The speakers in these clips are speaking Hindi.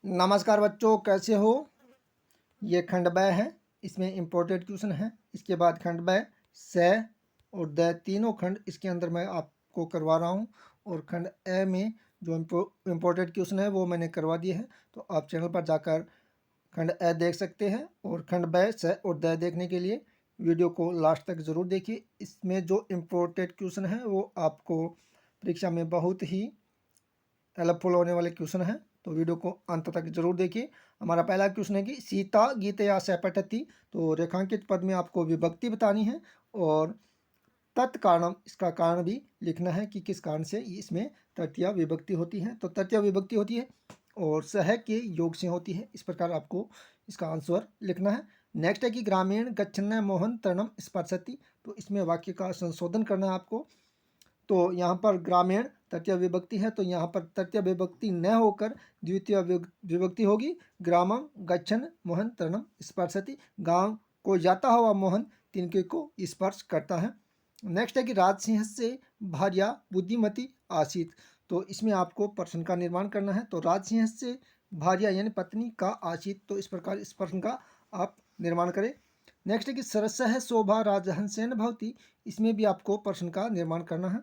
नमस्कार बच्चों, कैसे हो। ये खंड ब है, इसमें इम्पोर्टेंट क्वेश्चन है। इसके बाद खंड ब, स और द, तीनों खंड इसके अंदर मैं आपको करवा रहा हूँ। और खंड ए में जो इम्पोर्टेंट क्वेश्चन है वो मैंने करवा दिए हैं, तो आप चैनल पर जाकर खंड ए देख सकते हैं। और खंड ब, स और द देखने के लिए वीडियो को लास्ट तक ज़रूर देखिए। इसमें जो इम्पोर्टेंट क्वेश्चन है वो आपको परीक्षा में बहुत ही हेल्पफुल होने वाले क्वेश्चन हैं, तो वीडियो को अंत तक जरूर देखिए। हमारा पहला क्वेश्चन है कि सीता गीतया स पठति। तो रेखांकित पद में आपको विभक्ति बतानी है और तत्कारणम, इसका कारण भी लिखना है कि किस कारण से इसमें तृतीया विभक्ति होती है। तो तृतीया विभक्ति होती है और सह के योग से होती है। इस प्रकार आपको इसका आंसर लिखना है। नेक्स्ट है कि ग्रामीण गच्छन्न मोहन तरणम स्पर्शति। तो इसमें वाक्य का संशोधन करना है आपको। तो यहाँ पर ग्रामीण तृतीय विभक्ति है, तो यहाँ पर तृतीय विभक्ति न होकर द्वितीय विभक्ति होगी। ग्रामम गच्छन मोहन तरणम स्पर्शति। गांव को जाता हुआ मोहन तिनके को स्पर्श करता है। नेक्स्ट है कि राजसिंह से भार्या बुद्धिमती आसीत। तो इसमें आपको प्रश्न का निर्माण करना है। तो राजसिंह से भार्या यानी पत्नी का आसीत, तो इस प्रकार इस प्रश्न का आप निर्माण करें। नेक्स्ट है कि सरस है शोभा राजहंसेन भवती। इसमें भी आपको प्रश्न का निर्माण करना है।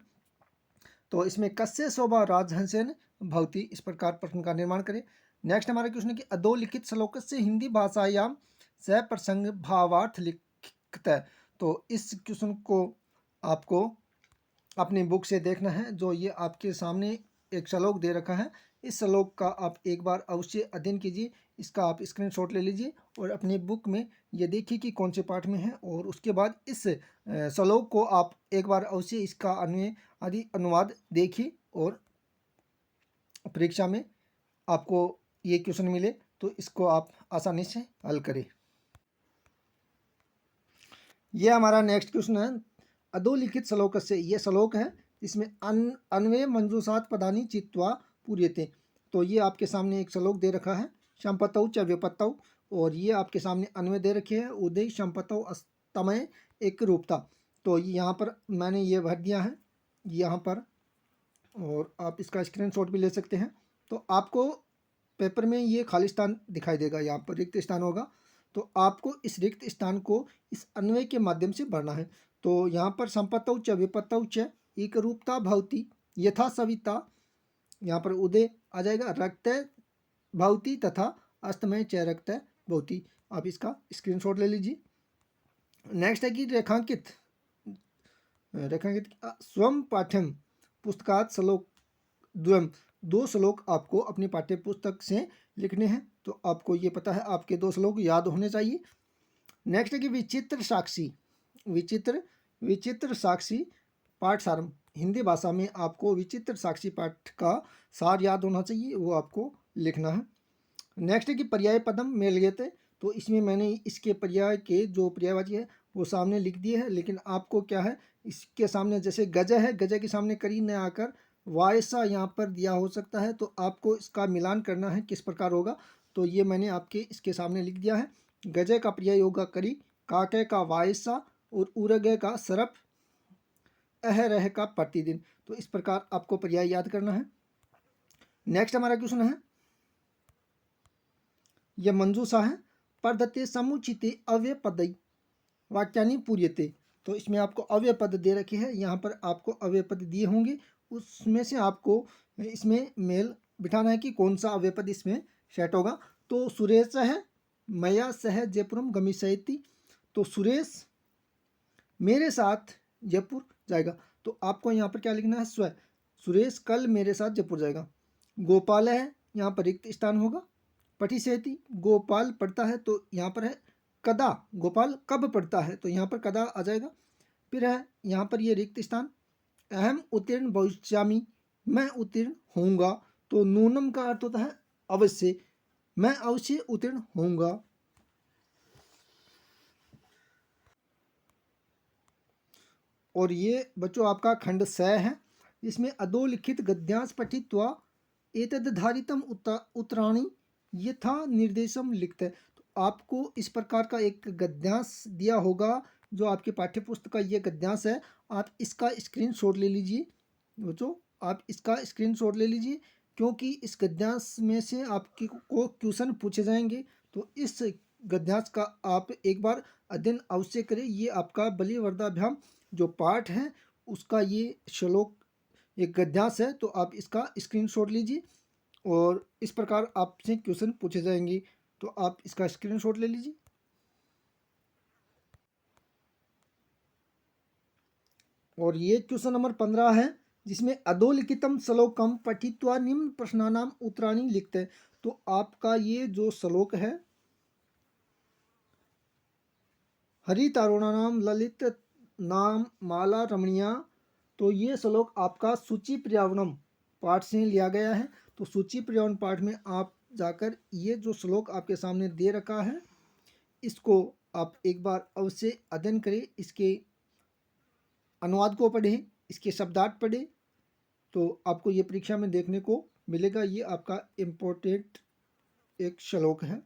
तो इसमें कस्य शोभा राजहंसेन भवती, इस प्रकार प्रश्न का निर्माण करें। नेक्स्ट हमारा क्वेश्चन है कि अधोलिखित श्लोक से हिंदी भाषायाम स प्रसंग भावार्थ लिखत है। तो इस क्वेश्चन को आपको अपनी बुक से देखना है। जो ये आपके सामने एक श्लोक दे रखा है, इस श्लोक का आप एक बार अवश्य अध्ययन कीजिए। इसका आप स्क्रीनशॉट ले लीजिए और अपनी बुक में ये देखिए कि कौन से पाठ में है। और उसके बाद इस श्लोक को आप एक बार अवश्य इसका अन्वय आदि अनुवाद देखिए और परीक्षा में आपको ये क्वेश्चन मिले तो इसको आप आसानी से हल करें। ये हमारा नेक्स्ट क्वेश्चन है। अधोलिखित श्लोक से, ये श्लोक है इसमें अन्वय मंजूषात पदानी चित्वा पूर्यते। तो ये आपके सामने एक श्लोक दे रखा है, संपतौ च विपत्तौ। और ये आपके सामने अन्वय दे रखे हैं, उदय संपतौ अस्तमय एक रूपता। तो यहाँ पर मैंने ये भर दिया है यहाँ पर, और आप इसका स्क्रीनशॉट भी ले सकते हैं। तो आपको पेपर में ये खाली स्थान दिखाई देगा, यहाँ पर रिक्त स्थान होगा। तो आपको इस रिक्त स्थान को इस अन्वय के माध्यम से भरना है। तो यहाँ पर संपत्तौ च विपत्तौ च एक रूपता भवती यथा सविता, यहाँ पर उदय आ जाएगा, रक्त भवती तथा अस्तमय च रक्त भवती। आप इसका स्क्रीनशॉट ले लीजिए। नेक्स्ट है कि रेखांकित स्वयं पाठ्यम पुस्तकात श्लोक द्वयम। दो श्लोक आपको अपनी पाठ्य पुस्तक से लिखने हैं। तो आपको ये पता है, आपके दो श्लोक याद होने चाहिए। नेक्स्ट है कि विचित्र साक्षी, विचित्र साक्षी पाठ सारम। हिंदी भाषा में आपको विचित्र साक्षी पाठ का सार याद होना चाहिए, वो आपको लिखना है। नेक्स्ट है कि पर्याय पदम मेलयते। तो इसमें मैंने इसके पर्याय के जो पर्यायवाची है वो सामने लिख दिए हैं, लेकिन आपको क्या है, इसके सामने जैसे गज है, गज के सामने करी न आकर वायसा यहाँ पर दिया हो सकता है। तो आपको इसका मिलान करना है, किस प्रकार होगा। तो ये मैंने आपके इसके सामने लिख दिया है। गजे का पर्याय होगा करी, काके का वायसा और उरगे का सरप, अह रह का प्रतिदिन। तो इस प्रकार आपको पर्याय याद करना है। नेक्स्ट हमारा क्वेश्चन है, यह मंजूषा है, परदते समुचिते अव्यय पदई वाक्यानि पूर्यते। तो इसमें आपको अव्यय पद दे रखे हैं, यहाँ पर आपको अव्यय पद दिए होंगे, उसमें से आपको इसमें मेल बिठाना है कि कौन सा अव्यय पद इसमें सेट होगा। तो सुरेश है मया सह जयपुरम गमिष्यति। तो सुरेश मेरे साथ जयपुर जाएगा। तो आपको यहाँ पर क्या लिखना है, स्व, सुरेश कल मेरे साथ जयपुर जाएगा। गोपाल है, यहाँ पर रिक्त स्थान होगा। पठिष्यति, गोपाल पढ़ता है, तो यहाँ पर है कदा, गोपाल कब पढ़ता है, तो यहाँ पर कदा आ जाएगा। फिर है यहाँ पर ये रिक्त स्थान, अहम उत्तीर्ण भविष्यामि, मैं उत्तीर्ण होऊंगा। तो नूनम का अर्थ होता है अवश्य, मैं अवश्य उत्तीर्ण होऊंगा। और ये बच्चों आपका खंड स है, इसमें अधोलिखित गद्यांश पठित्वा एतद्धारितम उत्तराणि यथा निर्देशम लिखते। तो आपको इस प्रकार का एक गद्यांश दिया होगा, जो आपके पाठ्य पुस्तक का ये गद्यांश है। आप इसका स्क्रीनशॉट ले लीजिए बच्चों, आप इसका स्क्रीनशॉट ले लीजिए, क्योंकि इस गद्यांश में से आपकी को क्वेश्चन पूछे जाएंगे, तो इस गद्यांश का आप एक बार अध्ययन अवश्य करें। ये आपका बलिवर्दाभ्याम जो पाठ है उसका ये श्लोक एक गद्यांश है, तो आप इसका स्क्रीनशॉट लीजिए और इस प्रकार आपसे क्वेश्चन पूछे जाएंगे, तो आप इसका स्क्रीनशॉट ले लीजिए। और ये क्वेश्चन नंबर 15 है, जिसमें अधोलिखितम श्लोकम पठित्वा निम्न प्रश्नानाम उत्तराणि लिखते हैं। तो आपका ये जो श्लोक है, हरितारुणानाम ललित नाम माला रमणीया, तो ये श्लोक आपका सूची पर्यावरणम पाठ से लिया गया है। तो सूची पर्यावरण पाठ में आप जाकर ये जो श्लोक आपके सामने दे रखा है, इसको आप एक बार अवश्य अध्ययन करें, इसके अनुवाद को पढ़ें, इसके शब्दार्थ पढ़ें, तो आपको ये परीक्षा में देखने को मिलेगा। ये आपका इम्पोर्टेंट एक श्लोक है।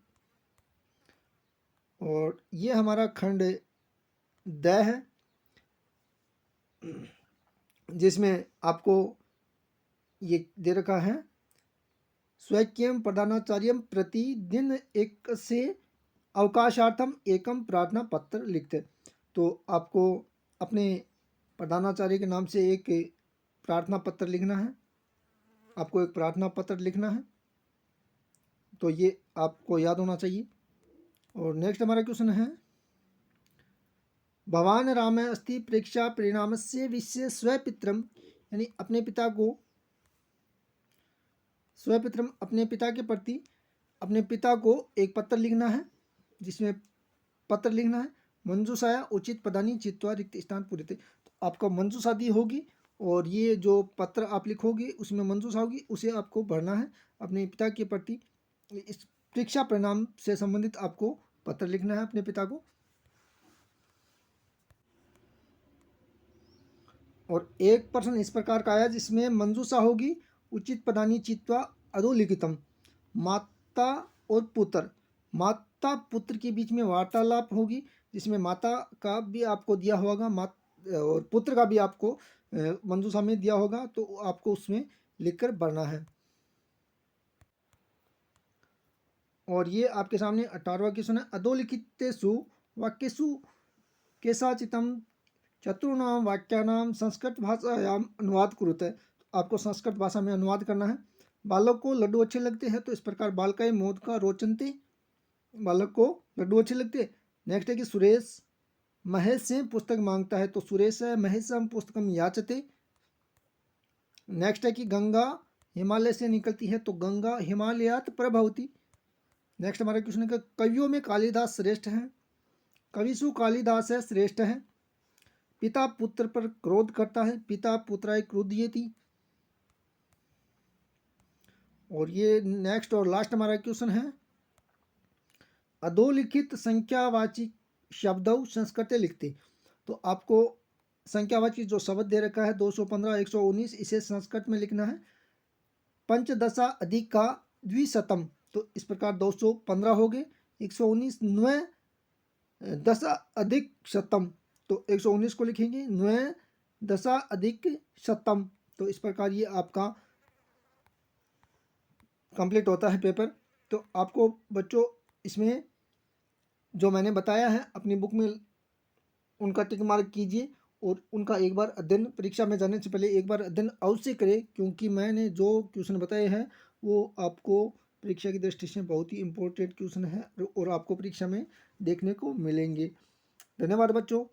और ये हमारा खंड द है, जिसमें आपको ये दे रखा है, स्वैक्यम प्रधानाचार्यम प्रतिदिन एक से अवकाशार्थम एकम प्रार्थना पत्र लिखते। तो आपको अपने प्रधानाचार्य के नाम से एक प्रार्थना पत्र लिखना है, आपको एक प्रार्थना पत्र लिखना है, तो ये आपको याद होना चाहिए। और नेक्स्ट हमारा क्वेश्चन है, भवान राम अस्ति परीक्षा परिणाम से विषय स्वपित्रम, यानी अपने पिता को स्वपित्रम अपने पिता के प्रति अपने पिता को एक पत्र लिखना है, जिसमें पत्र लिखना है, मंजूषाया उचित पदानी चित्वा रिक्त स्थान पूरे थे। तो आपका मंजूषा दी होगी और ये जो पत्र आप लिखोगे उसमें मंजूषा होगी, उसे आपको भरना है अपने पिता के प्रति। इस परीक्षा परिणाम से संबंधित आपको पत्र लिखना है अपने पिता को। और एक प्रश्न इस प्रकार का आया, जिसमें मंजूषा होगी उचित पदानी चित्वा अधोलिखितम, माता और पुत्र, माता पुत्र के बीच में वार्तालाप होगी, जिसमें माता का भी आपको दिया होगा और पुत्र का भी आपको मंजूषा में दिया होगा, तो आपको उसमें लिखकर भरना है। और ये आपके सामने 18वां क्वेश्चन है, अधोलिखितेषु वाक्येषु केषाचित्तं चतुर्णाम वाक्यानाम संस्कृत भाषायाम अनुवाद कुरुते। तो आपको संस्कृत भाषा में अनुवाद करना है। बालक को लड्डू अच्छे लगते हैं, तो इस प्रकार बालकाय मोद का रोचनते, बालक को लड्डू अच्छे लगते हैं। नेक्स्ट है कि सुरेश महेश से पुस्तक मांगता है, तो सुरेश महेश पुस्तकम याचते। नेक्स्ट है कि गंगा हिमालय से निकलती है, तो गंगा हिमालयात प्रभवती। नेक्स्ट हमारा क्वेश्चन है, कवियों में कालिदास श्रेष्ठ हैं, कविसु कालिदास है श्रेष्ठ है। पिता पुत्र पर क्रोध करता है, पिता पुत्राय क्रुध्यति। और ये नेक्स्ट और लास्ट हमारा क्वेश्चन है, अधोलिखित संख्यावाची शब्दों संस्कृत लिखते। तो आपको संख्यावाची जो शब्द दे रखा है 215 119, इसे संस्कृत में लिखना है। पंचदशा अधिक का द्विशतम, तो इस प्रकार 215 हो गए। 119 9 दशा अधिक शतम, तो 119 को लिखेंगे 9 दशा अधिक शतम। तो इस प्रकार ये आपका कंप्लीट होता है पेपर। तो आपको बच्चों इसमें जो मैंने बताया है अपनी बुक में उनका टिक मार्क कीजिए और उनका एक बार अध्ययन परीक्षा में जाने से पहले एक बार अध्ययन अवश्य करें, क्योंकि मैंने जो क्वेश्चन बताए हैं वो आपको परीक्षा की दृष्टि से बहुत ही इम्पोर्टेंट क्वेश्चन है और आपको परीक्षा में देखने को मिलेंगे। धन्यवाद बच्चों।